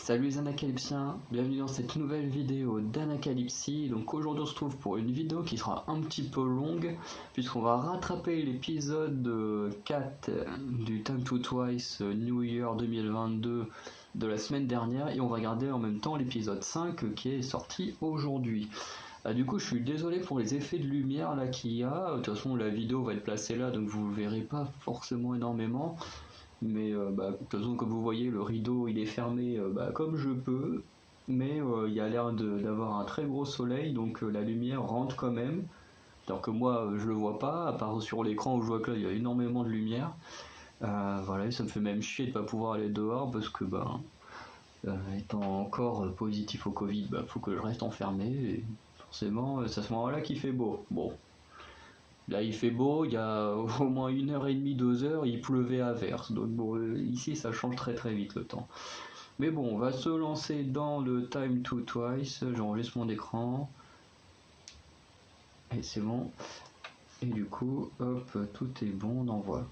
Salut les anacalypsiens, bienvenue dans cette nouvelle vidéo d'Anacalypsie. Donc aujourd'hui on se trouve pour une vidéo qui sera un petit peu longue puisqu'on va rattraper l'épisode 4 du Time to Twice New Year 2022 de la semaine dernière et on va regarder en même temps l'épisode 5 qui est sorti aujourd'hui. Du coup je suis désolé pour les effets de lumière là qu'il y a, de toute façon la vidéo va être placée là donc vous ne verrez pas forcément énormément. Mais de toute façon, comme vous voyez, le rideau il est fermé comme je peux, mais il y a l'air d'avoir un très gros soleil, donc la lumière rentre quand même. Alors que moi, je le vois pas, à part sur l'écran où je vois que là il y a énormément de lumière. Voilà, ça me fait même chier de pas pouvoir aller dehors parce que étant encore positif au Covid, faut que je reste enfermé. Et forcément, c'est à ce moment-là qu'il fait beau. Bon. Là il fait beau, il y a au moins 1h30, 2 heures, il pleuvait à verse. Donc bon, ici ça change très très vite le temps. Mais bon, on va se lancer dans le Time to Twice. J'enregistre mon écran. Et c'est bon. Et du coup, hop, tout est bon, on envoie.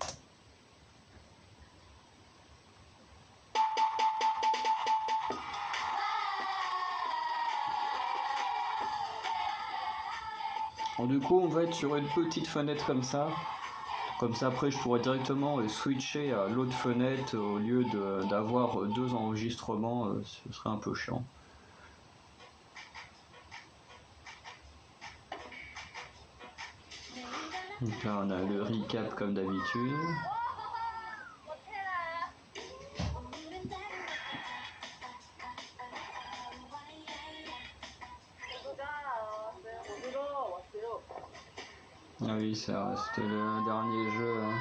Bon, du coup, on va être sur une petite fenêtre comme ça. Comme ça, après, je pourrais directement switcher à l'autre fenêtre au lieu d'avoir deux enregistrements. Ce serait un peu chiant. Donc là, on a le recap comme d'habitude. Ah oui, ça reste le dernier jeu. Hein.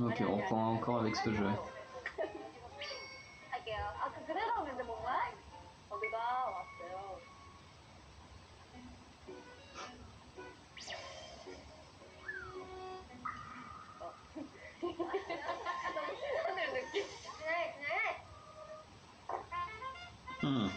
Ok, on reprend encore avec ce jeu. Hmm.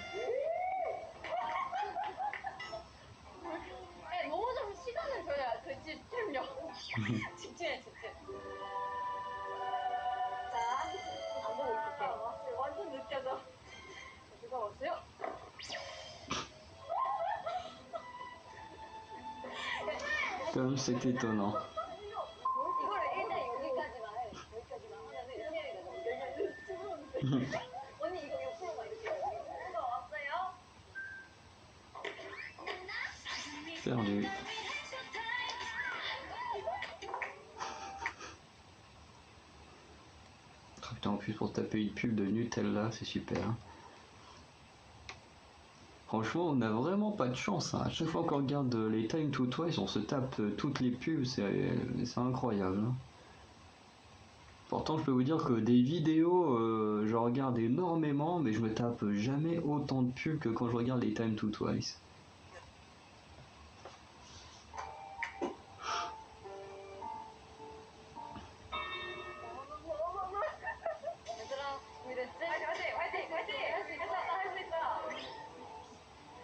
Comme c'est étonnant. Perdu. Oh, putain, en plus pour taper une pub de Nutella, c'est super. Franchement, on n'a vraiment pas de chance. Hein. À chaque fois qu'on regarde les Time to Twice, on se tape toutes les pubs, c'est incroyable. Hein. Pourtant, je peux vous dire que des vidéos, je regarde énormément, mais je me tape jamais autant de pubs que quand je regarde les Time to Twice.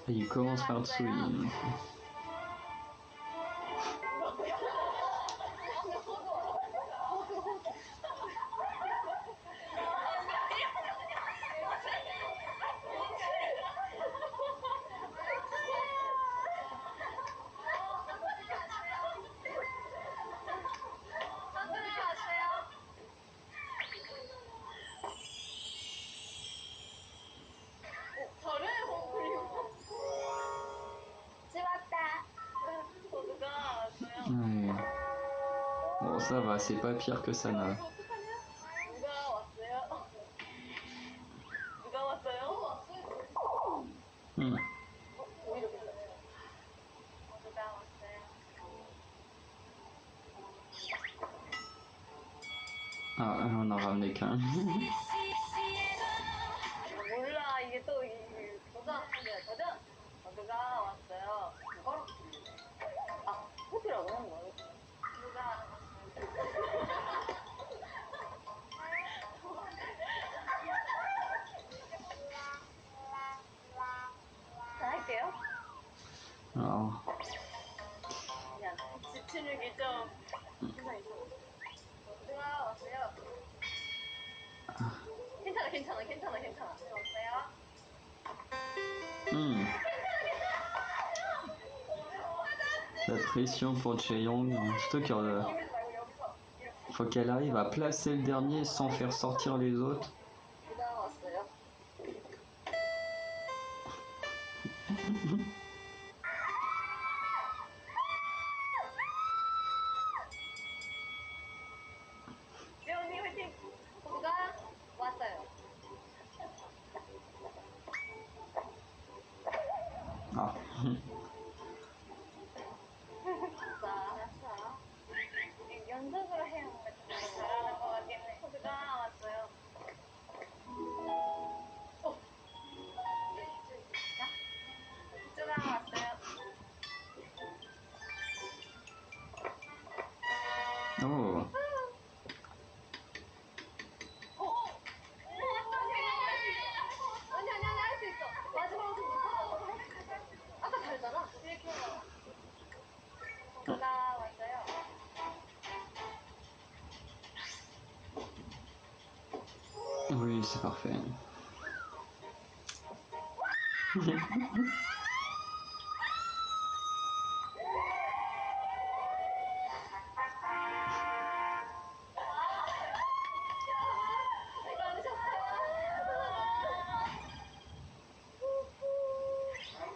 Et il commence par dessous. Ouais. Bon, ça va, c'est pas pire que ça n'a. Hmm. Ah, on en a ramené qu'un. Alors, 신우기 좀 괜찮아. 누가 왔어요? 괜찮아. 왔어요? La pression pour Chaeyoung, surtout qu'il faut qu'elle arrive à placer le dernier sans faire sortir les autres. 누가 왔어요? 재훈이 화이팅! 누가 왔어요? Ah. 알았어. 연습으로 해야 뭔가 좀 잘하는 것 같긴 해. 누가 왔어요? 누가 왔어요? Oh. 아니, 할 수 있어. 마지막으로 좀 못하고. 아까 잘했잖아. 이렇게 해봐. 누가 왔어요? Oui, c'est parfait.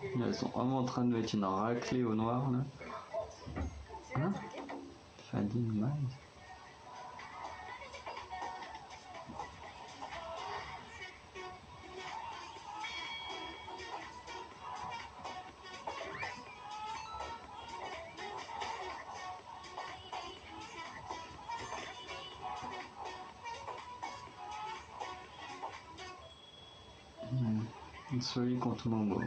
Elles sont vraiment en train de mettre une raclée au noir là. Hein? Fadine Miles. Celui contre Momo.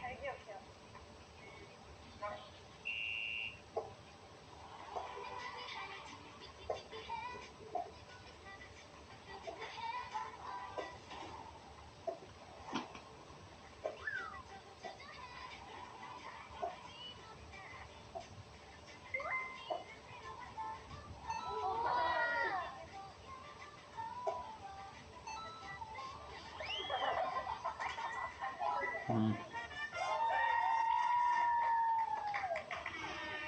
잘 기억해요.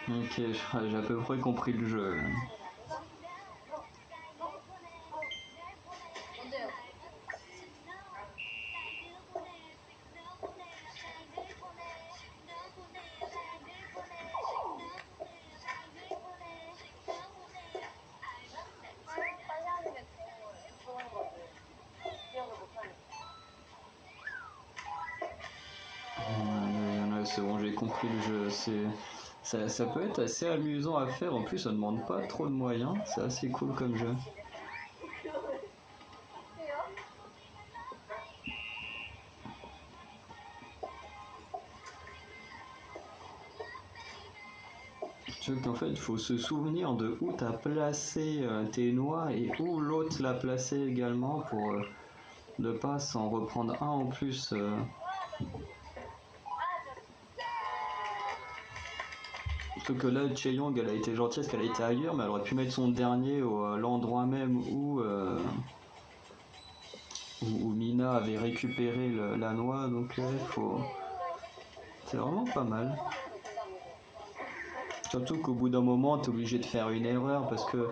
Ok, j'ai à peu près compris le jeu. Là. 언제요? 빨리 하는 게 좋은 거지. 기억을 못하니까. C'est bon, j'ai compris le jeu. Ça peut être assez amusant à faire. En plus, ça demande pas trop de moyens. C'est assez cool comme jeu. Tu vois qu'en fait, il faut se souvenir de où tu as placé tes noix et où l'autre l'a placé également pour ne pas s'en reprendre un en plus. Sauf que là, Chaeyoung, elle a été gentille parce qu'elle a été ailleurs, mais elle aurait pu mettre son dernier à l'endroit même où Mina avait récupéré la noix. Donc, c'est vraiment pas mal. Surtout qu'au bout d'un moment, tu es obligé de faire une erreur parce que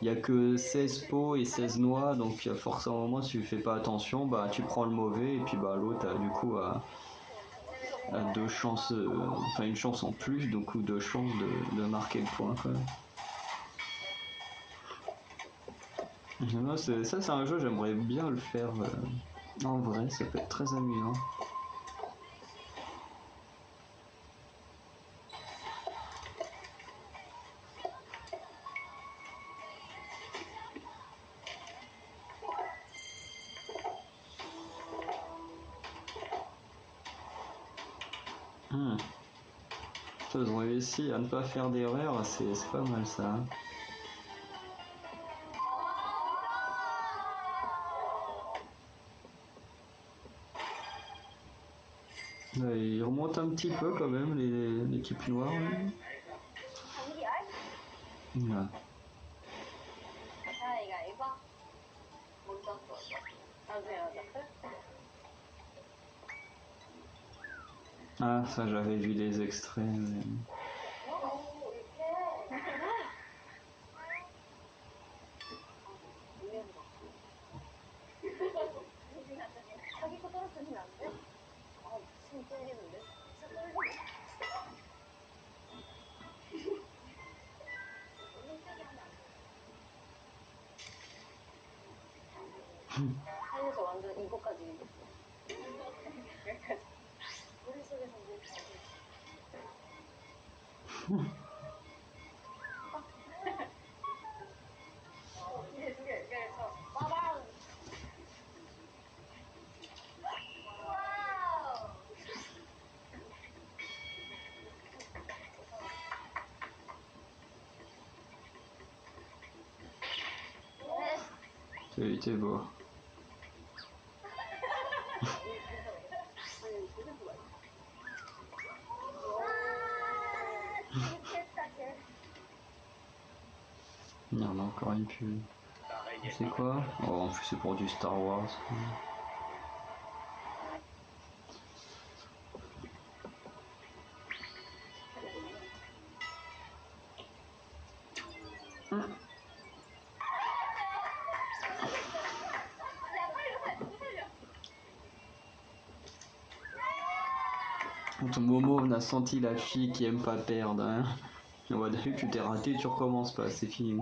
il n'y a que 16 pots et 16 noix, donc forcément, à un moment, si tu fais pas attention, bah, tu prends le mauvais et puis bah, l'autre a du coup a deux chances, enfin une chance en plus, donc ou deux chances de marquer le point. Quoi. Non, ça c'est un jeu, j'aimerais bien le faire en vrai, ça peut être très amusant. Ils ont réussi à ne pas faire d'erreur, c'est pas mal ça. Là, il remonte un petit peu quand même l'équipe noire. Là. Voilà. Ah, ça j'avais vu des extraits. Mais... 살면서 완전 이거까지 여기까지 머릿속에서 뭘 이게 두개 그래서 빠방 와우 Tu beau. Il y en a encore une pub. C'est quoi? Oh, en plus c'est pour du Star Wars. Ton Momo, on a senti la fille qui aime pas perdre. Hein. On va dire que tu t'es raté, tu recommences pas, c'est fini.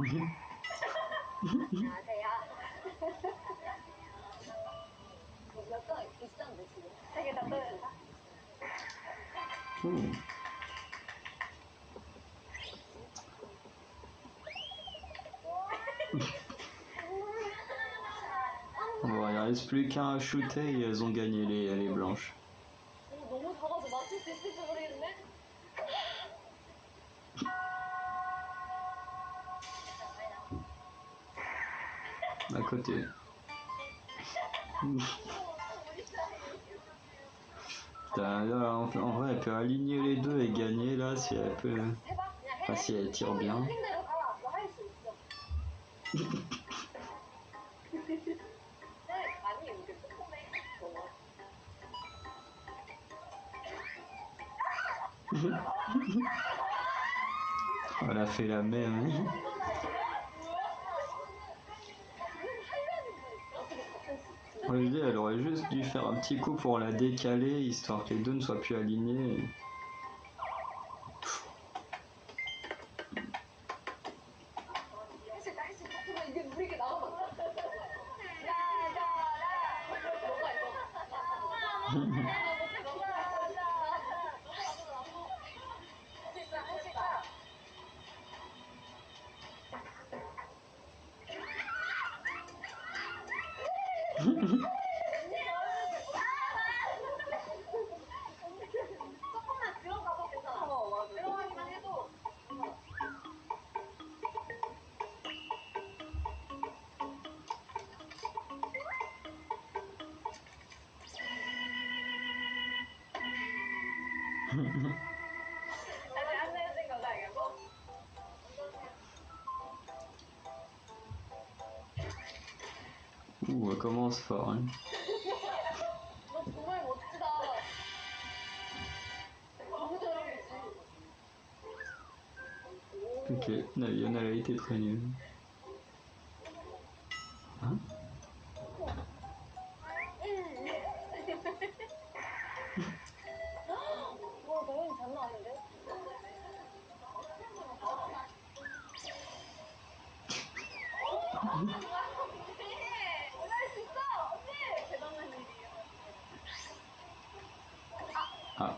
Bon, il reste plus qu'un à shooter et elles ont gagné les blanches. 너무 작아서 맞출 수 있을지 모르겠네. À côté. Là, en vrai, elle peut aligner les deux et gagner là si elle peut. Enfin, si elle tire bien. Elle a fait la même. Hein. Moi, je dis, elle aurait juste dû faire un petit coup pour la décaler, histoire que les deux ne soient plus alignés. Ouh, elle commence fort. Hein. Ok, Navion, elle a été très nulle. Hein? Ah.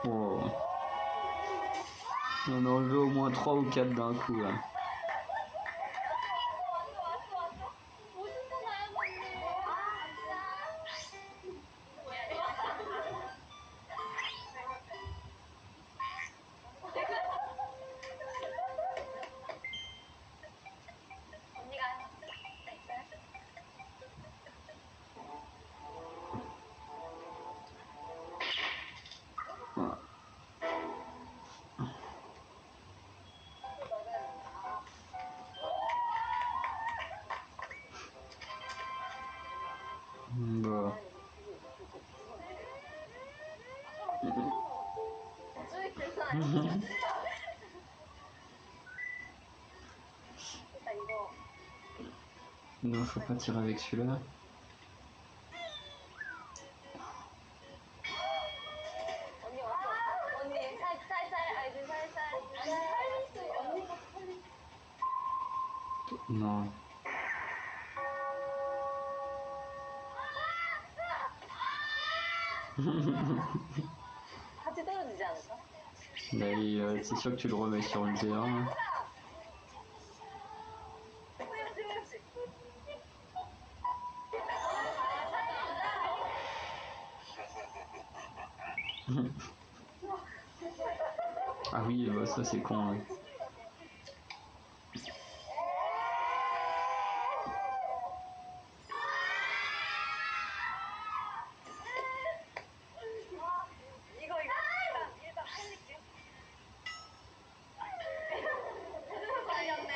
Oh. On en a enlevé au moins 3 ou 4 d'un coup là. 일단 이거 Non, faut pas tirer avec celui-là. 언니 왔어. 언니 살살 알지 살살. 아니 살렸어요. 언니가 살렸어. Non. 같이 떨어지지 않을까? Là, c'est sûr que tu le remets sur une T1. Ah oui, bah, ça c'est con. Ouais. 이거 일단 살릴게. 살렸네.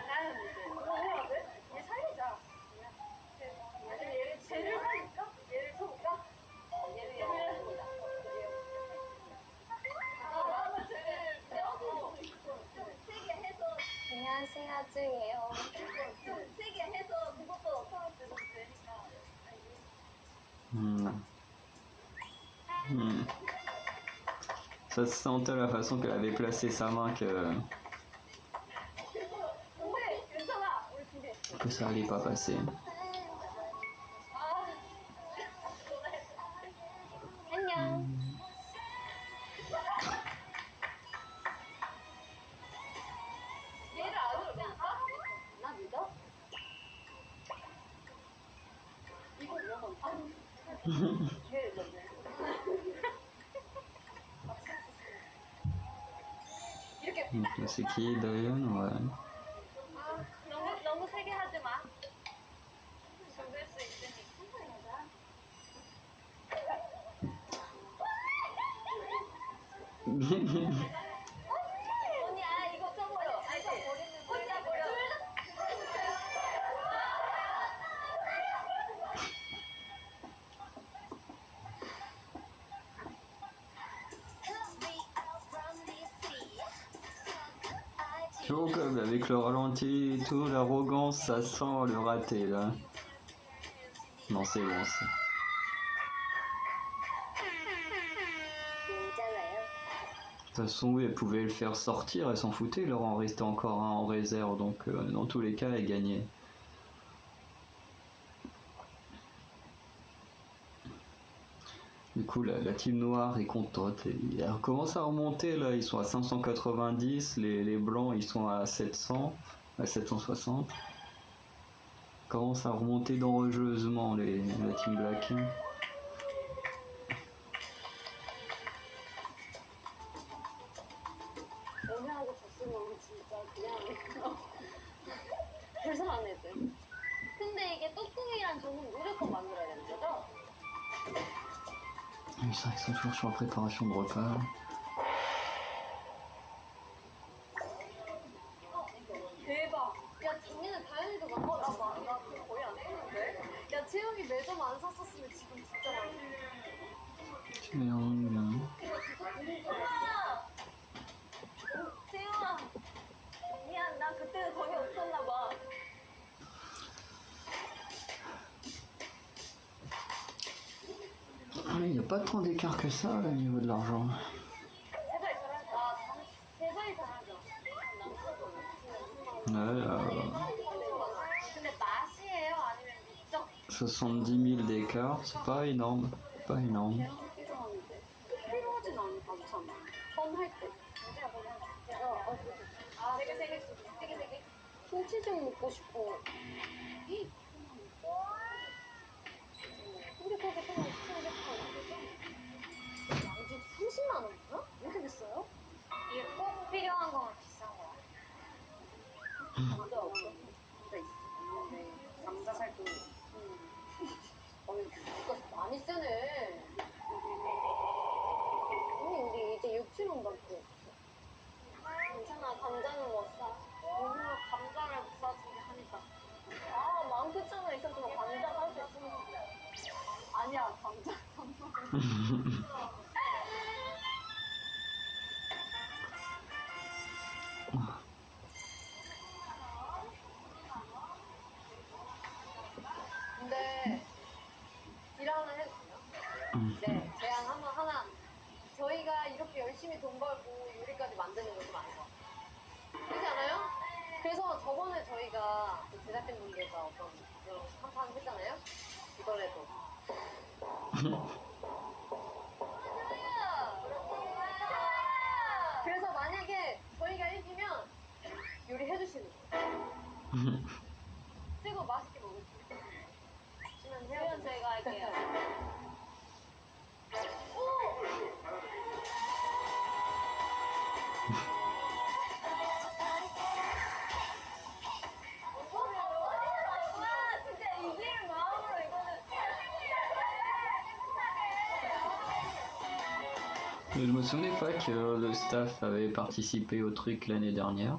나는 이제 뭐 해야 돼? 얘 살리자. 얘를 살릴까? 얘를 쳐볼까? 얘를 살려줍니다. 세개 해서 안녕하세요 중이에요. 세개 해서 그것도 떨어뜨려도 되니까. Ça se sentait la façon qu'elle avait placé sa main 근데 괜찮아. 우리 두 개. que ça allait pas passer. 안녕. 얘를 안으로 넣을까? 나 믿어? 이거 위험한 걔를 넣네. 이렇게 Donc, c'est qui Dorian? Ouais. 너무 세게 하지 마. 죽을 수 있으니까. 언니 이거 써버려. 알지? 혼자 버려. Tu vois comme avec le ralenti et tout, l'arrogance, ça sent le raté là. Non, c'est bon. De toute façon, oui, elle pouvait le faire sortir, elle s'en foutait, il leur en restait encore un en réserve, donc dans tous les cas, elle gagnait. Du coup, la team noire est contente. Et elle commence à remonter, là, ils sont à 590, les blancs, ils sont à 700, à 760. Commence à remonter dangereusement, la team black. 애매하게 졌으면 우리 진짜 그냥 불쌍한 애들. 근데 이게 뚜껑이랑 저는 무조건 만들어야 되는 거죠? Oui, c'est vrai qu'ils sont toujours sur la préparation de repas. 대박. 야 작년에 다현이도 나 그거 거의 안 썼는데? 야 채영이 매점 안 샀었으면 지금 진짜 많이 Triangle. 채영아 미안 나 그때는 돈이 없었나 봐. Il n'y a pas tant d'écart que ça là, au niveau de l'argent. 제발 잘하자. 제발 잘하자. Ouais, 근데 맛이에요? 아니면 미적? 70 000 d'écart, c'est pas énorme. Pas énorme. 필요한데. 필요하진 않잖아. 처음 할 때. 세 개. 김치 좀 먹고 싶어. 근데 거기 또 양주 30만 원이야? 왜 이렇게 비싸요? 이게 꼭 필요한 거면 비싼 거야. 감자 없어? 감자 있어. 네. 감자 살도. 이거 많이 쓰네. 언니 우리 이제 6, 7원밖에 없어. 괜찮아. 감자는 못 사. 오늘 감자를 못 사주게 하니까. 19,000원 있었으면 감자 살 수 있었는데. 아니야, 감자. 네, 제안 한번 하나. 저희가 이렇게 열심히 돈 벌고 요리까지 만드는 거 좀 아닌 것 같아요. 그렇지 않아요? 그래서 저번에 저희가 그 제작진분들과 어떤 그런 한판 했잖아요? 이번에도. 그래서 만약에 저희가 이기면 요리해주시는 거예요. 그리고 맛있게 먹을 수 있어요. 그러면 저희가 할게요. Je me souvenais pas que le staff avait participé au truc l'année dernière.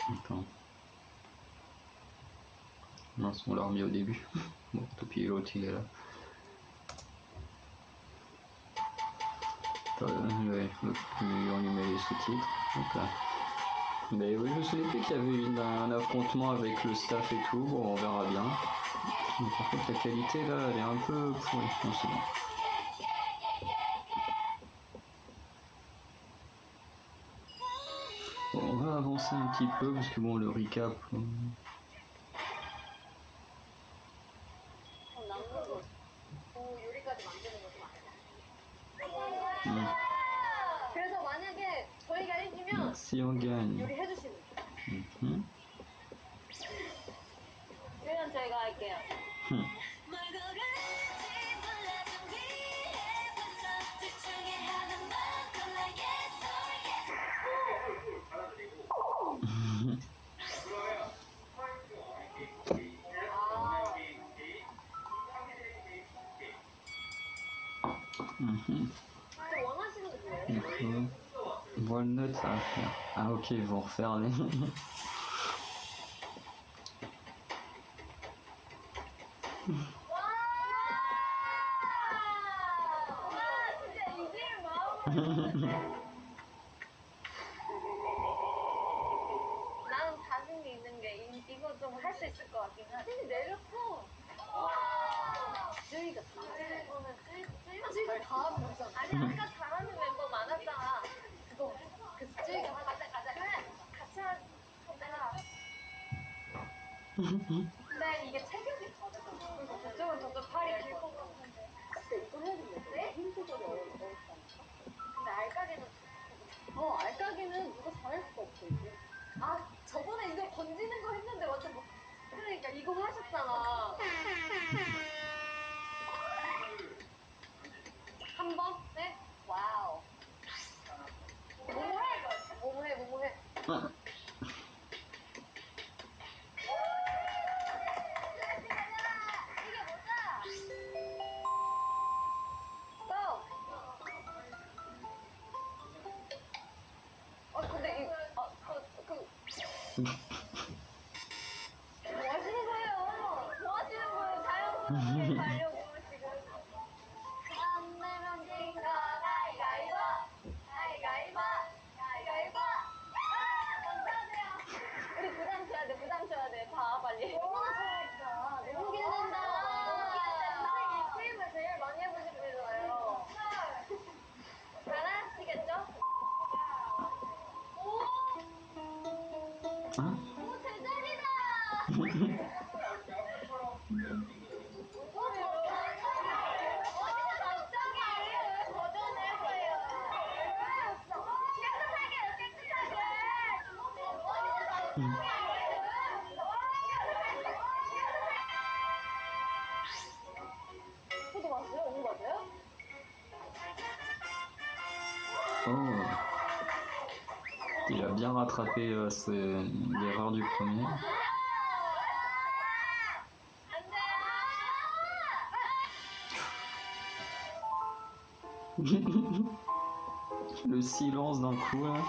Attends. Mince, on l'a remis au début. Bon, tant pis, l'autre il est là. Ouais, on lui met les sous-titres. Donc, mais oui, je me souvenais plus qu'il y avait un affrontement avec le staff et tout. Bon, on verra bien. Mais par contre, la qualité là, elle est un peu pourrie. Non, c'est bon. Bon, on va avancer un petit peu parce que bon, le recap. 그래서 만약에 저희가 이기면 Si on gagne. 요리해주시는 거예요. 그러면 저희가 할게요. 원하시는 거 뭐예요? Walnut, ça va faire. Ah ok, ils vont refaire les... 나는 자신이 있는 게 이거 좀 할 수 있을 것 같긴 해. 찌이 내렸어. 쯔이가 잘하는 거는 쯔이가 다 하는 거잖아. 아니 아까 잘하는 멤버 많았잖아. 그거 그 쯔이가 가자. 그래 같이 하자. 근데 이게 체격이 다르잖아. 그리고 저쪽은 저쪽 팔이 길 것 같은데. 근데 이거 해야 되는데 힘 조절이 어렵다니까. 근데 알까기는 누가 잘할 수가 없어 이게. 아 저번에 이거 던지는 거 했는데 완전 뭐 그러니까 이거 하셨잖아. 한 번? 네? 와우. 뭐해. 이게 뭐야? 근데 뭐 하시는 거예요? 자연스럽게 가려고 지금. 안 내면 진거 가위가위보. 우리 부담 줘야 돼. 봐, 빨리. 너무 기대된다. 이 게임을 제일 많이 해보신 분이잖아요. 잘하시겠죠? 오, 제자리다! 저도 봤어요? 오늘 봤어요? Oh. Il a bien rattrapé l'erreur du premier. Le silence d'un coup là.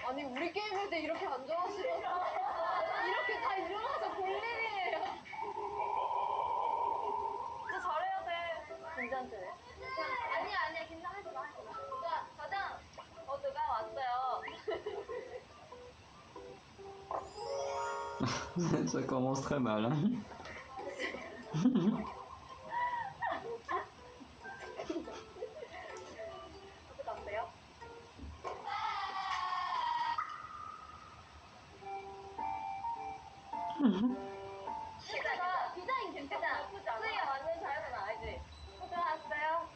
아니 우리 게임 할 때 이렇게 안 좋아하시나? 이렇게 다 일어나서 볼 일이에요. 진짜 잘해야 돼. 괜찮대. 아니야 긴장하지 마. 가자. 누가 왔어요. Ça commence très mal. Hein. 어때요? 괜찮아. 디자인 괜찮아. 수희야 완전 잘하잖아, 알지? 들어왔어요?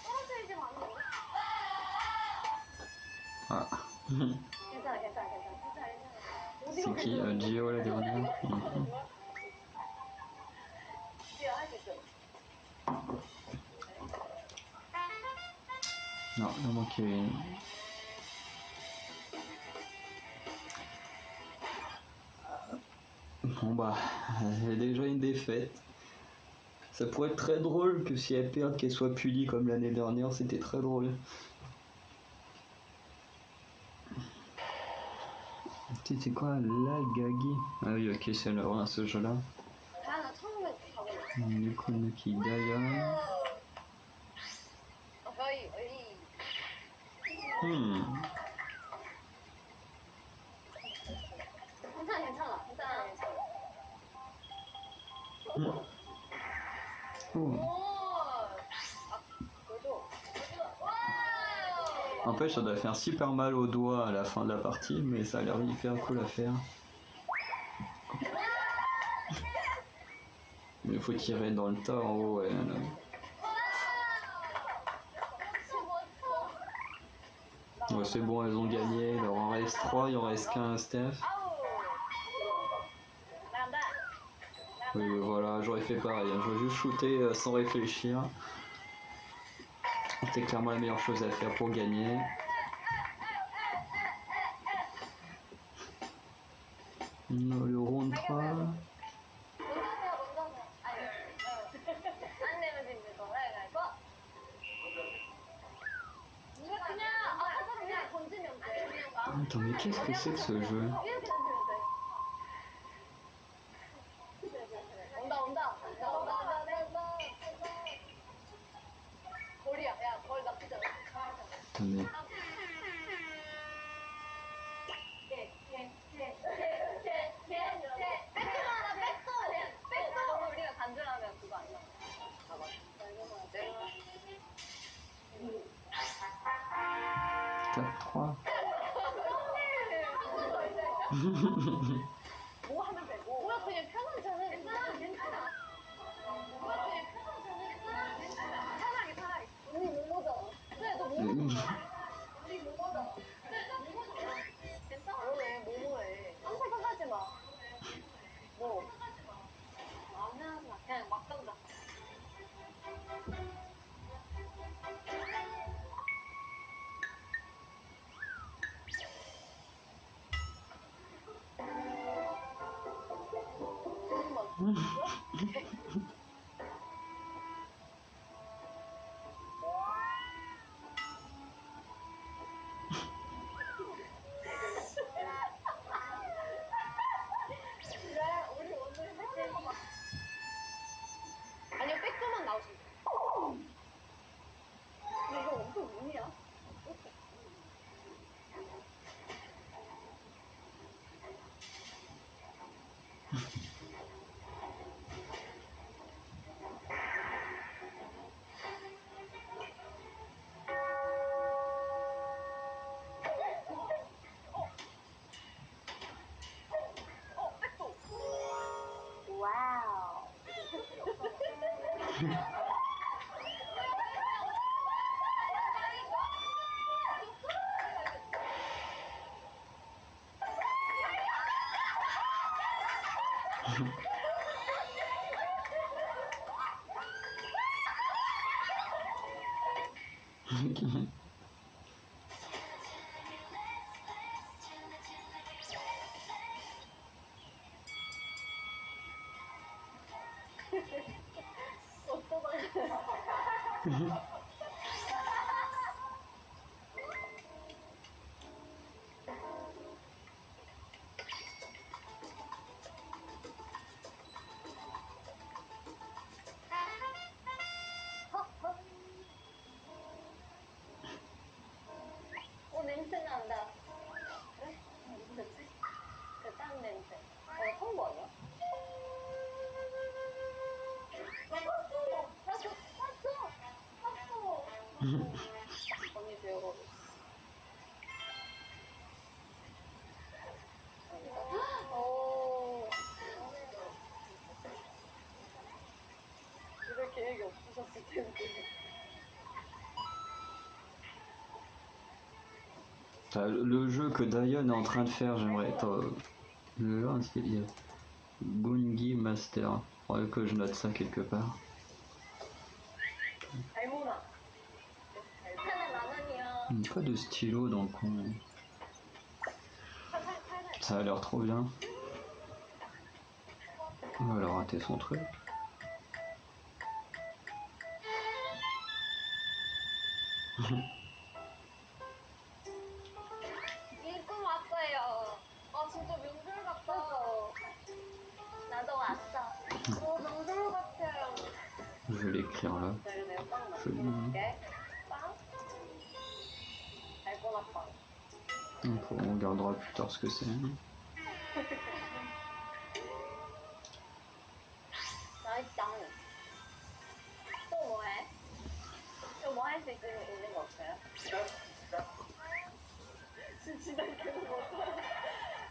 떨어뜨리지 마. Ah. 괜찮아, 괜찮아, 괜찮아. 진짜 괜찮아. C'est qui Gio la dernière 수희야 할수 있어. Non, il en manquait une. Bon bah, elle a déjà une défaite. Ça pourrait être très drôle que si elle perd, qu'elle soit punie comme l'année dernière, c'était très drôle. C'est quoi la Gagi? Ah oui, ok, c'est là, ce jeu-là. 다현아 처음에 가보자. Nukunuki Daya. 어이, 어이. Hmm. 괜찮아, 괜찮아. 괜찮아, 괜찮아. Oh. 오! 아, 보여줘. 와우! N'empêche, ça doit faire super mal aux doigts à la fin de la partie, mais ça a l'air hyper cool à faire. Mais il faut tirer dans le tas en haut, ouais. Là. Ouais, c'est bon, elles ont gagné. Il leur en reste 3, il en reste qu'un, Steph. Oui, voilà, j'aurais fait pareil. Hein. J'aurais juste shooté sans réfléchir. C'était clairement la meilleure chose à faire pour gagner. Le round 3. Attends, mais qu'est-ce que c'est que ce jeu? 온다, 온다. 온다, 온다, 온다. 거리야, 야, 거리 나쁘지 않아. Attendez. 백도 우리가 간절하면 그거 안 나와. 봐봐. 내려놔. 4-3. 뭐 하면 돼? 뭐야 그냥 편한 자세. 괜찮아, 괜찮아. 뭐야 그냥 편한 자세. 괜찮아, 괜찮아. 편하게, 편하게. 언니 모모잖아. 그래, 너 모모. 언니 모모잖아. 그래, 너 모모잖아. 괜찮아. 그러네, 모모해. 항상 생각하지 마. 뭐? 안 생각하지 마. 그냥 막 던져. 우리 오늘 할게. 아니요, 백도만 나오시면 돼. 근데 이거 엄청 운이야. 백도. 와우. 냄새 난다. 그래? 무슨 냄새? 그 땀 냄새. 산 거 아니야? 나 샀어! 언니 배우고 오. 이럴 계획이 없으셨을 텐데. Le jeu que Dion est en train de faire, j'aimerais être. Le jeu, il y a Gungi Master. Faudrait que je note ça quelque part. 알모나. 팔팔 만원이야. Pas de stylo dans le coin. Ça a l'air trop bien. Elle a raté son truc. 일꾼 왔어요. 아 진짜 명절 같다. 나도 왔어. 명절 같아요. Je vais l'écrire là. 기다려 내가 빵 Joli. 만들어줄게. 빵. 달고나 빵. On regardera plus tard ce que c'est. 맛있다. 또 뭐해? 또 뭐 할 수 있는 거 없어요? 진짜 계속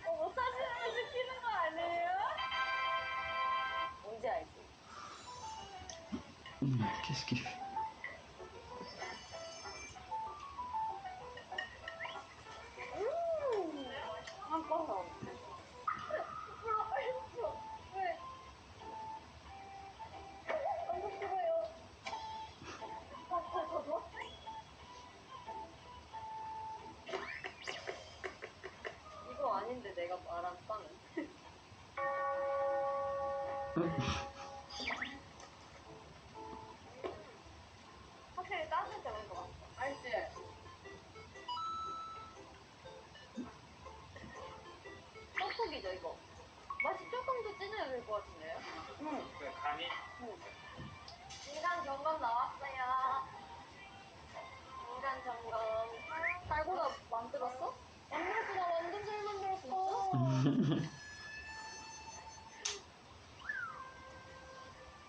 못하시는 시키는 거 아니에요? 뭔지 알지? Qu'est-ce qu'il fait? 한 번 더. 왜? 너무 싫어요. 저도? 이거 아닌데 내가 말한 빵은. 확실히 따뜻해 보인 것 같아. 알지? 떡국이죠 이거. 맛이 조금 더 진해야 될 것 같은데요? 간이 인간 점검 나왔어요. 인간 점검. 달고나 만들었어? 만들었어. 나 완전 잘 만들었어.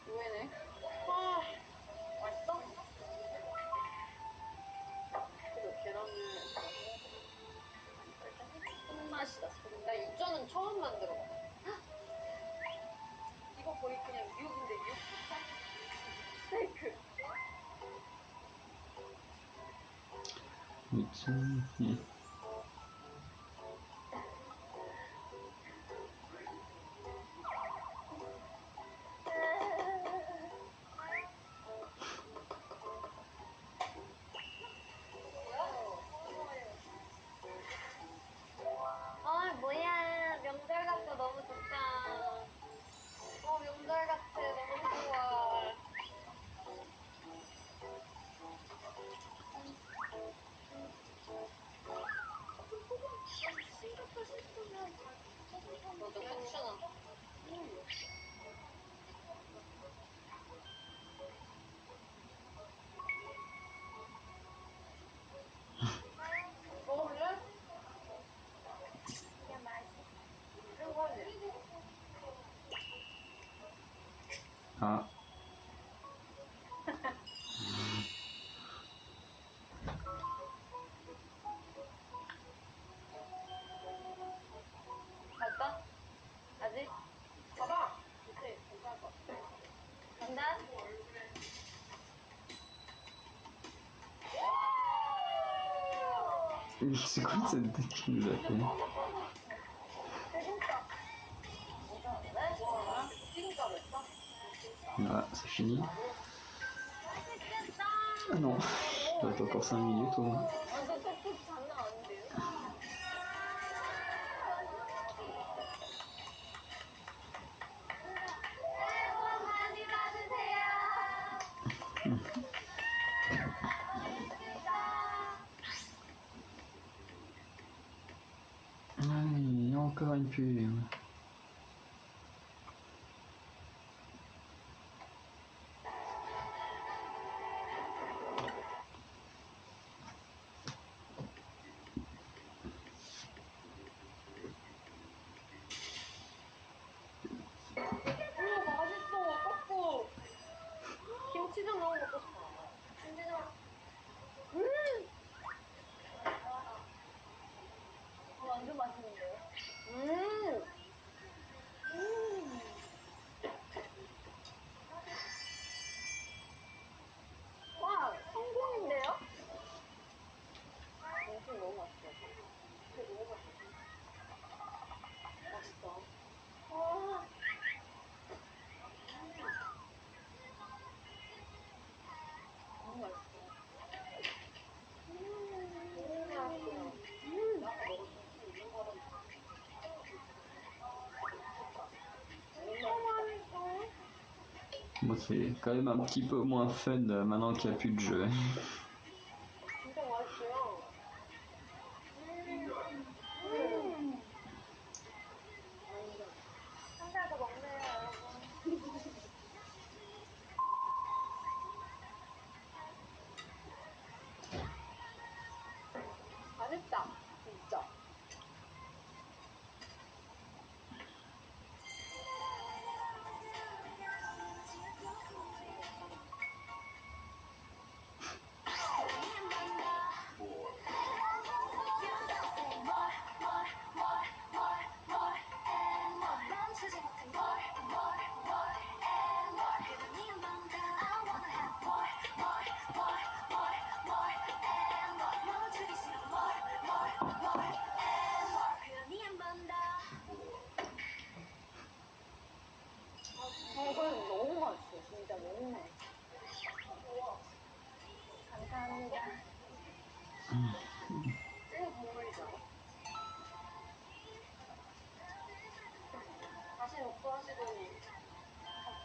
의외네. 아, 맛있어? 그리고 계란을 손맛이다. 나 육전은 처음 만들어봐. 이거 거의 그냥 육인데 육? 스테이크. 아 뭐야 명절 같고 너무 좋다. 명절 같아 너무 좋아. 너도 후추나. 먹을래? 그냥 맛있어. 이거지. Ah. 갈까? 아직? 가봐. 그치? 괜찮을 것 같아. 간다. C'est quoi cette tête qui nous a fait? Ah, c'est fini. Ah non, il reste encore 5 minutes au moins. 완전 떡국 장난 아닌데요? 새해 복 많이 받으세요. Ah, il y a encore une pub. Moi, c'est quand même un petit peu moins fun maintenant qu'il n'y a plus de jeu. 진짜 맛있어요. 한달더 먹네요, 여러분. 맛있다, 진짜. 이건 너무 맛있어, 진짜 너무 맛있어. 감사합니다. 이거 국물이죠. 다시 먹고 하시더니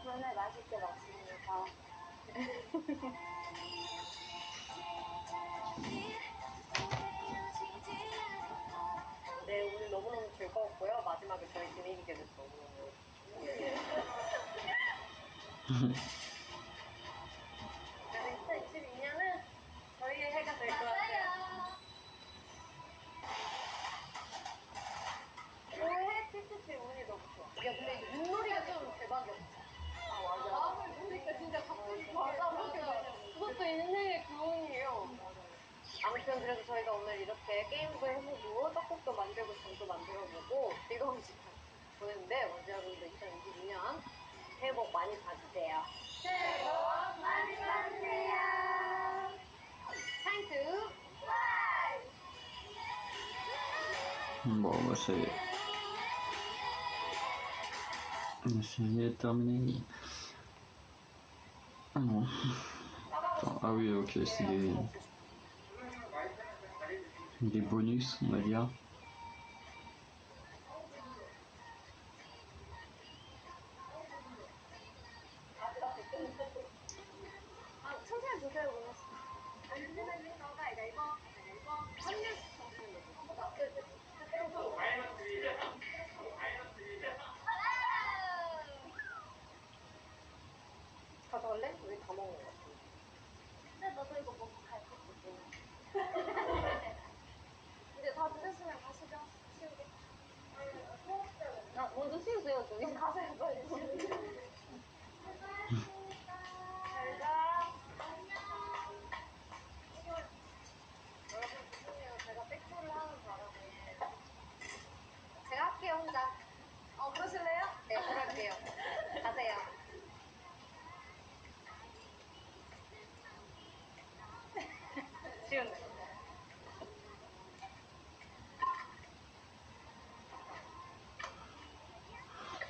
덕분에 맛있게 먹습니다. 네, 오늘 너무너무 즐거웠고요. 마지막에 저희 팀이 이기게 됐어. 그래서 2022년은 저희의 해가 될 것 같아요. 올해 TTT 운이 너무 좋아. 야, 근데 이제 윷놀이가 좀 대박이었어. 아, 맞아. 마음을 보니까 진짜 가끔씩 맞아. 그것도 인생의 교훈이에요. 아무튼 그래서 저희가 오늘 이렇게 게임도 해보고 떡국도 만들고 장도 만들어보고 즐거운 시간 보냈는데 먼저 여러분들 2022년 새해 복 많이 받으세요. 새해 복 많이 받으세요. Time to fly. Bon, bah c'est terminé. Ah non. Attends, ah oui, ok, c'est des bonus, on va dire. 아, 천천히 주세요, 그러면. 아니, 너가 이거. 한 개씩 정리해. 가져갈래? 우리 다 먹는 거 같아. 근데 너도 이거 먹고 갈 거거든. 이제 다 드셨으면 가시죠. 치우게. 아, 먼저 치우세요, 저기. 가세요, 빨리. 잘 가. 여러분, 죄송해요. 제가 백도를 하는 바람에. 제가 할게요, 혼자. 그러실래요? 네, 그럴게요. 가세요. 쉬운데.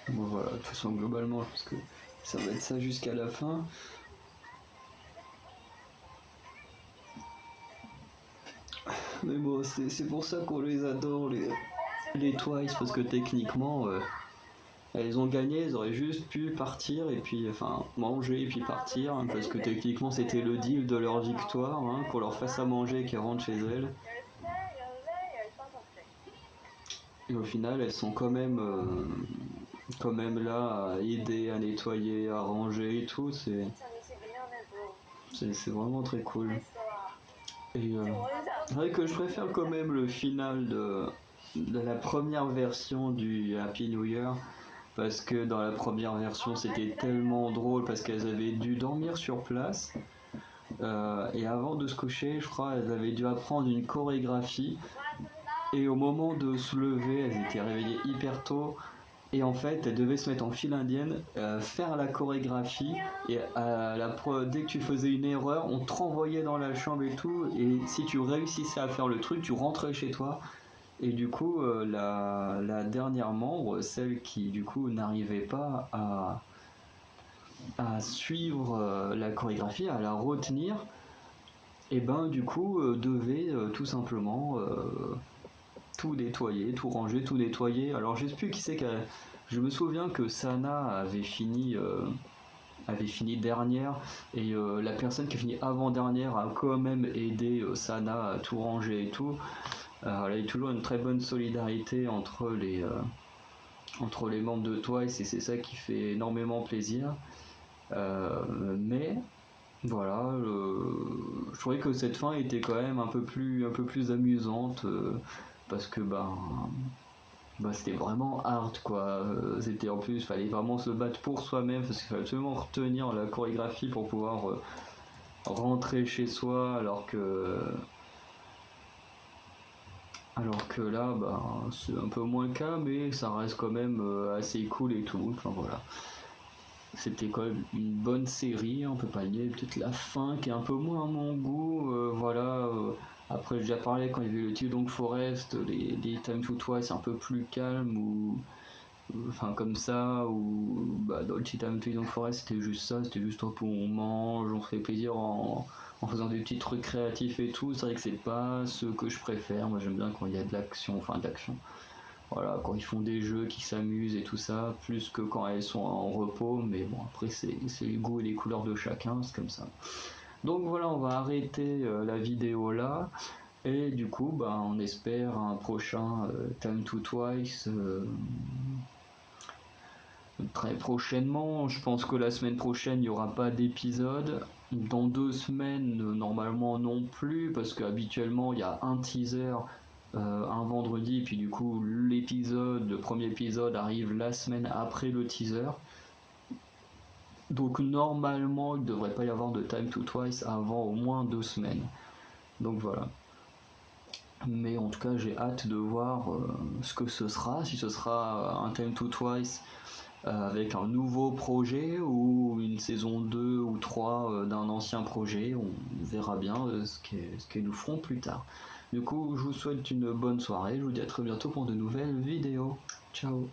Bon voilà, de toute façon globalement je pense que ça va être ça jusqu'à la fin. Mais bon, c'est pour ça qu'on les adore, les Twice, parce que techniquement, elles ont gagné, elles auraient juste pu partir et puis, enfin, manger et puis partir, hein, parce que techniquement c'était le deal de leur victoire, hein, qu'on leur fasse à manger et qu'elles rentrent chez elles. Et au final, elles sont quand même là à aider, à nettoyer, à ranger et tout, c'est vraiment très cool. Et c'est vrai que je préfère quand même le final de la première version du Happy New Year, parce que dans la première version c'était tellement drôle parce qu'elles avaient dû dormir sur place et avant de se coucher je crois elles avaient dû apprendre une chorégraphie et au moment de se lever elles étaient réveillées hyper tôt et en fait elles devaient se mettre en file indienne, faire la chorégraphie et dès que tu faisais une erreur on te renvoyait dans la chambre et tout, et si tu réussissais à faire le truc tu rentrais chez toi. Et du coup, la dernière membre, celle qui du coup n'arrivait pas à suivre la chorégraphie, à la retenir, et ben du coup devait tout simplement tout nettoyer, tout ranger, tout nettoyer. Alors je sais plus qui c'est je me souviens que Sana avait fini avait fini dernière, et la personne qui a fini avant-dernière a quand même aidé Sana à tout ranger et tout. Il y a toujours une très bonne solidarité entre les membres de Twice, et c'est ça qui fait énormément plaisir. Mais voilà, je trouvais que cette fin était quand même un peu plus amusante, parce que c'était vraiment hard quoi. C'était en plus, fallait vraiment se battre pour soi-même, parce qu'il fallait absolument retenir la chorégraphie pour pouvoir rentrer chez soi, alors que là, c'est un peu moins le cas, mais ça reste quand même assez cool et tout. Enfin voilà. C'était quand même une bonne série, on peut pas le nier. Peut-être la fin qui est un peu moins à mon goût. Voilà. Après, j'ai déjà parlé quand il y avait le Tidong Forest, les Time to Twice, c'est un peu plus calme, ou enfin comme ça, ou dans le Tidong Forest, c'était juste ça, c'était juste un peu on mange, on se fait plaisir en faisant des petits trucs créatifs et tout. C'est vrai que c'est pas ce que je préfère. Moi, j'aime bien quand il y a de l'action, voilà, quand ils font des jeux, qui s'amusent et tout ça, plus que quand elles sont en repos. Mais bon, après, c'est les goûts et les couleurs de chacun, c'est comme ça. Donc voilà, on va arrêter la vidéo là. Et du coup, on espère un prochain Time to Twice très prochainement. Je pense que la semaine prochaine, il n'y aura pas d'épisode. Dans 2 semaines, normalement non plus, parce qu'habituellement, il y a un teaser un vendredi, et puis du coup, le premier épisode arrive la semaine après le teaser. Donc normalement, il ne devrait pas y avoir de Time to Twice avant au moins 2 semaines. Donc voilà. Mais en tout cas, j'ai hâte de voir ce que ce sera, si ce sera un Time to Twice avec un nouveau projet, ou une saison 2 ou 3 d'un ancien projet. On verra bien ce qu'ils nous feront plus tard. Du coup, je vous souhaite une bonne soirée, je vous dis à très bientôt pour de nouvelles vidéos. Ciao.